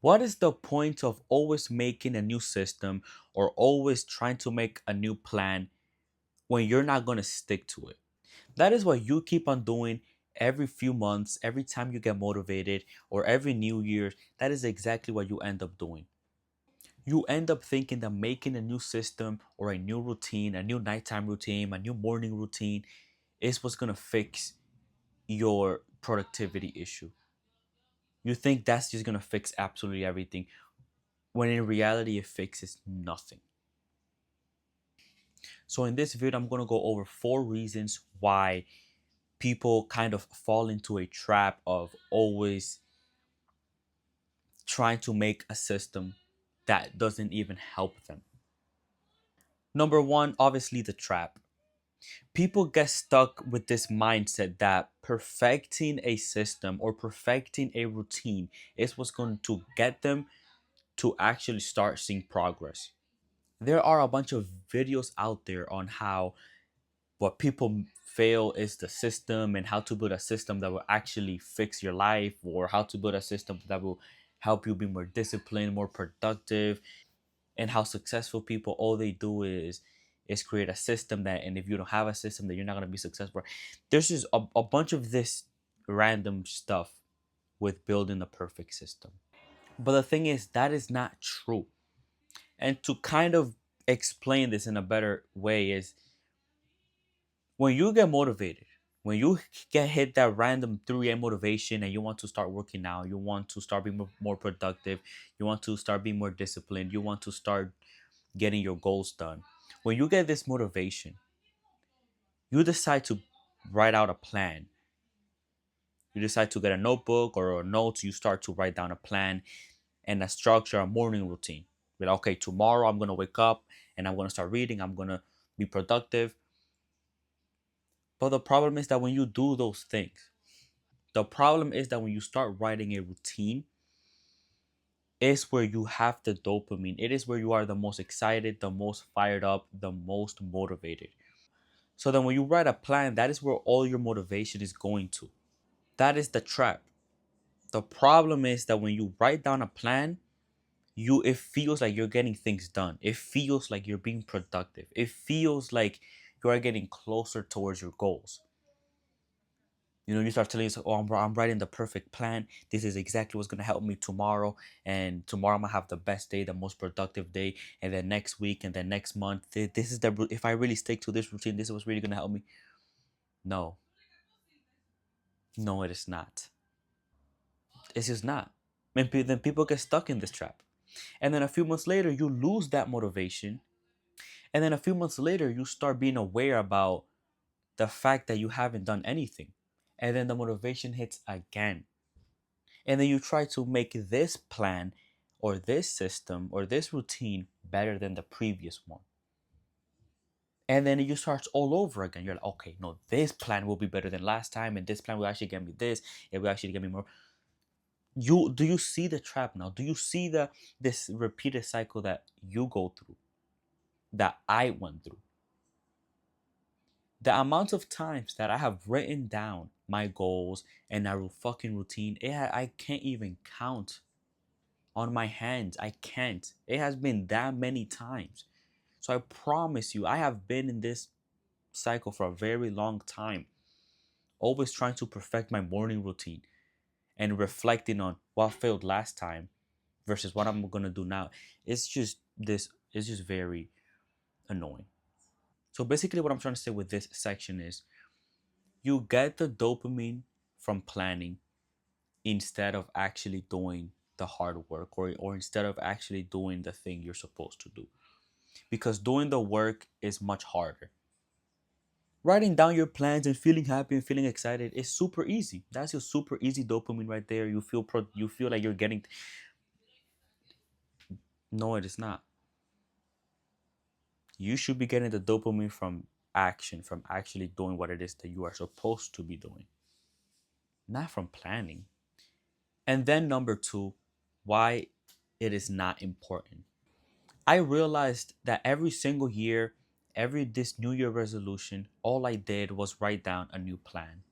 What is the point of always making a new system or always trying to make a new plan when you're not going to stick to it? That is what you keep on doing every few months, every time you get motivated, or every New Year. That is exactly what you end up doing. You end up thinking that making a new system or a new routine, a new nighttime routine, a new morning routine is what's going to fix your productivity issue. You think that's just going to fix absolutely everything, when in reality, it fixes nothing. So, in this video, I'm going to go over 4 reasons why people kind of fall into a trap of always trying to make a system that doesn't even help them. Number one, obviously, the trap. People get stuck with this mindset that perfecting a system or perfecting a routine is what's going to get them to actually start seeing progress. There are a bunch of videos out there on how what people fail is the system and how to build a system that will actually fix your life, or how to build a system that will help you be more disciplined, more productive, and how successful people, all they do is create a system that, and if you don't have a system, that you're not going to be successful. There's just a bunch of this random stuff with building the perfect system. But the thing is, that is not true. And to kind of explain this in a better way is, when you get motivated, when you get hit that random 3 a.m. motivation and you want to start working out, you want to start being more productive, you want to start being more disciplined, you want to start getting your goals done. When you get this motivation, you decide to write out a plan. You decide to get a notebook or a notes, you start to write down a plan and a structure, a morning routine. But okay, tomorrow I'm gonna wake up and I'm gonna start reading, I'm gonna be productive. But the problem is that when you do those things, the problem is that when you start writing a routine, is where you have the dopamine. It is where you are the most excited, the most fired up, the most motivated. So then when you write a plan, that is where all your motivation is going to. That is the trap. The problem is that when you write down a plan, it feels like you're getting things done. It feels like you're being productive. It feels like you are getting closer towards your goals. You start telling yourself, "Oh, I'm writing the perfect plan. This is exactly what's gonna help me tomorrow, and tomorrow I'm gonna have the best day, the most productive day, and then next week, and then next month, this is if I really stick to this routine, this is what's really gonna help me." No, no, it is not. It's just not. And then people get stuck in this trap, and then a few months later, you lose that motivation, and then a few months later, you start being aware about the fact that you haven't done anything, and then the motivation hits again. And then you try to make this plan or this system or this routine better than the previous one. And then you start all over again. You're like, okay, no, this plan will be better than last time, and this plan will actually get me this, it will actually get me more. You see the trap now? Do you see this repeated cycle that you go through, that I went through? The amount of times that I have written down my goals and a fucking routine, I can't even count on my hands. I can't. It has been that many times. So I promise you, I have been in this cycle for a very long time, always trying to perfect my morning routine and reflecting on what failed last time versus what I'm going to do now. It's just very annoying. So basically, what I'm trying to say with this section is, you get the dopamine from planning instead of actually doing the hard work, or instead of actually doing the thing you're supposed to do, because doing the work is much harder. Writing down your plans and feeling happy and feeling excited is super easy. That's your super easy dopamine right there. You feel like you're getting. No, it is not. You should be getting the dopamine from action, from actually doing what it is that you are supposed to be doing, not from planning. And then number two, why it is not important. I realized that every single year, every this New Year resolution, all I did was write down a new plan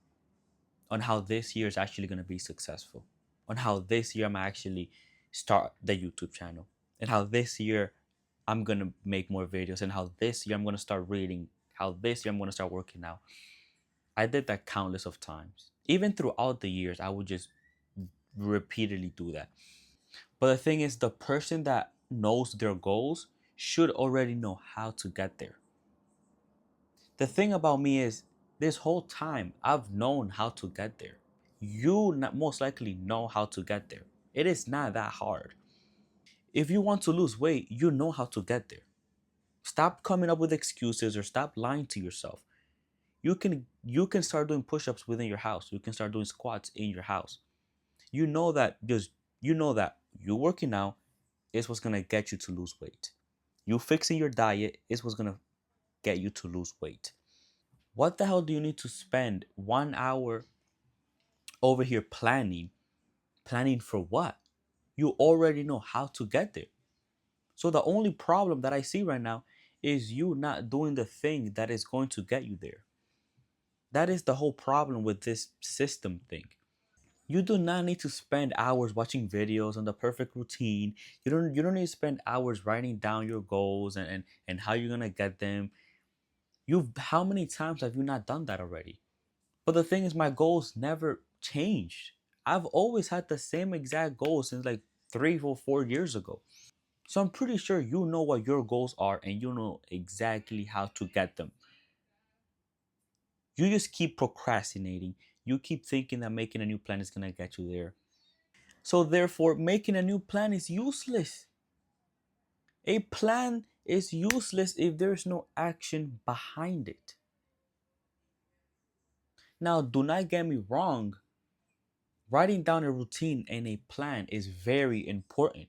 on how this year is actually going to be successful, on how this year I'm actually start the YouTube channel, and how this year I'm gonna make more videos, and how this year I'm gonna start reading, how this year I'm gonna start working out. I did that countless of times. Even throughout the years, I would just repeatedly do that. But the thing is, the person that knows their goals should already know how to get there. The thing about me is, this whole time I've known how to get there. You most likely know how to get there. It is not that hard. If you want to lose weight, you know how to get there. Stop coming up with excuses or stop lying to yourself. You can start doing push-ups within your house. You can start doing squats in your house. You know that just you know that you working out is what's gonna get you to lose weight. You fixing your diet is what's gonna get you to lose weight. What the hell do you need to spend 1 hour over here planning? Planning for what? You already know how to get there. So the only problem that I see right now is you not doing the thing that is going to get you there. That is the whole problem with this system thing. You do not need to spend hours watching videos on the perfect routine. You don't need to spend hours writing down your goals and how you're gonna get them. You've how many times have you not done that already? But the thing is, my goals never changed. I've always had the same exact goals since like 3 or 4 years ago. So I'm pretty sure you know what your goals are and you know exactly how to get them. You just keep procrastinating. You keep thinking that making a new plan is gonna get you there. So therefore, making a new plan is useless. A plan is useless if there's no action behind it. Now, do not get me wrong. Writing down a routine and a plan is very important.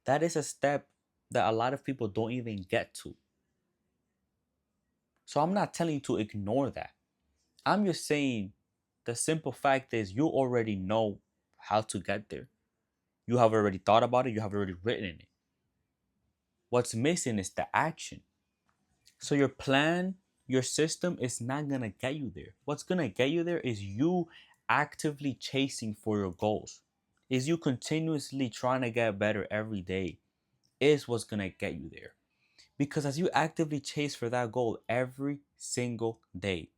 That is a step that a lot of people don't even get to. So I'm not telling you to ignore that. I'm just saying the simple fact is you already know how to get there. You have already thought about it, you have already written it. What's missing is the action. So your plan, your system is not going to get you there. What's going to get you there is you actively chasing for your goals. Is you continuously trying to get better every day is what's going to get you there. Because as you actively chase for that goal every single day,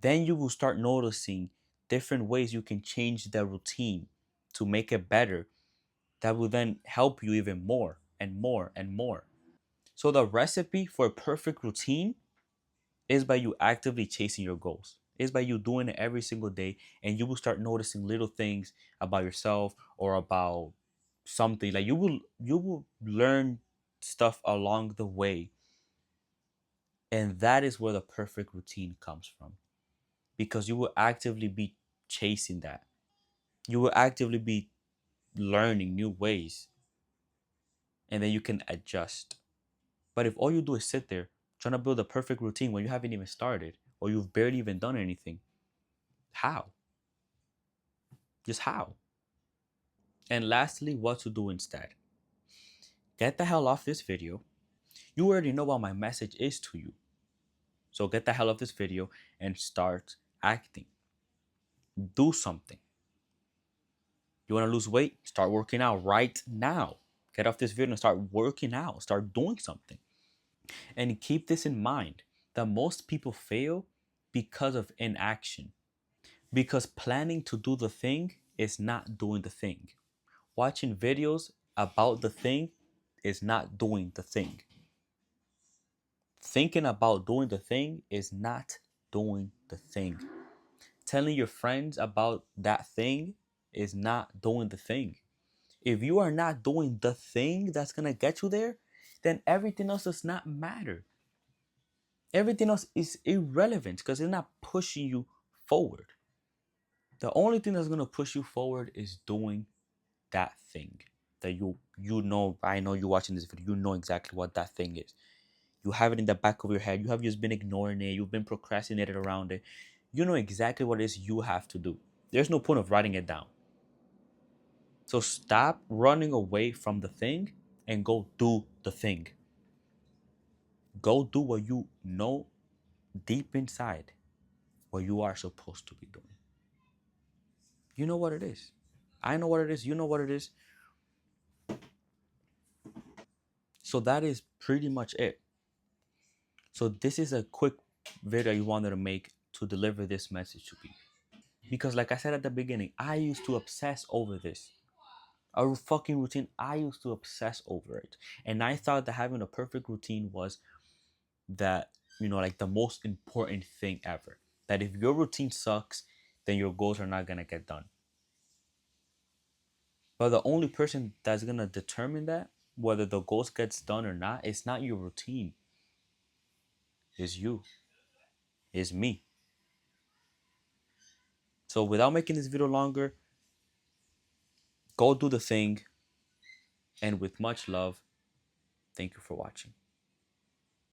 then you will start noticing different ways you can change the routine to make it better that will then help you even more and more and more. So the recipe for a perfect routine is by you actively chasing your goals. Is by you doing it every single day, and you will start noticing little things about yourself or about something. Like you will learn stuff along the way, and that is where the perfect routine comes from, because you will actively be chasing that. You will actively be learning new ways, and then you can adjust. But if all you do is sit there trying to build a perfect routine when you haven't even started or you've barely even done anything, how? Just how? And lastly, what to do instead. Get the hell off this video. You already know what my message is to you. So get the hell off this video and start acting. Do something. You want to lose weight? Start working out right now. Get off this video and start working out. Start doing something. And keep this in mind that most people fail because of inaction. Because planning to do the thing is not doing the thing. Watching videos about the thing is not doing the thing. Thinking about doing the thing is not doing the thing. Telling your friends about that thing is not doing the thing. If you are not doing the thing that's going to get you there, then everything else does not matter. Everything else is irrelevant because it's not pushing you forward. The only thing that's going to push you forward is doing that thing that you know. I know you're watching this video, you know exactly what that thing is. You have it in the back of your head. You have just been ignoring it. You've been procrastinating around it. You know exactly what it is you have to do. There's no point of writing it down. So stop running away from the thing and go do the thing. Go do what you know deep inside what you are supposed to be doing. You know what it is. I know what it is. You know what it is. So that is pretty much it. So this is a quick video you wanted to make to deliver this message to people. Because like I said at the beginning, I used to obsess over this. A fucking routine, I used to obsess over it. And I thought that having a perfect routine was that, like the most important thing ever. That if your routine sucks, then your goals are not gonna get done. But the only person that's gonna determine that, whether the goals gets done or not, it's not your routine. It's you. It's me. So without making this video longer, go do the thing. And with much love, thank you for watching.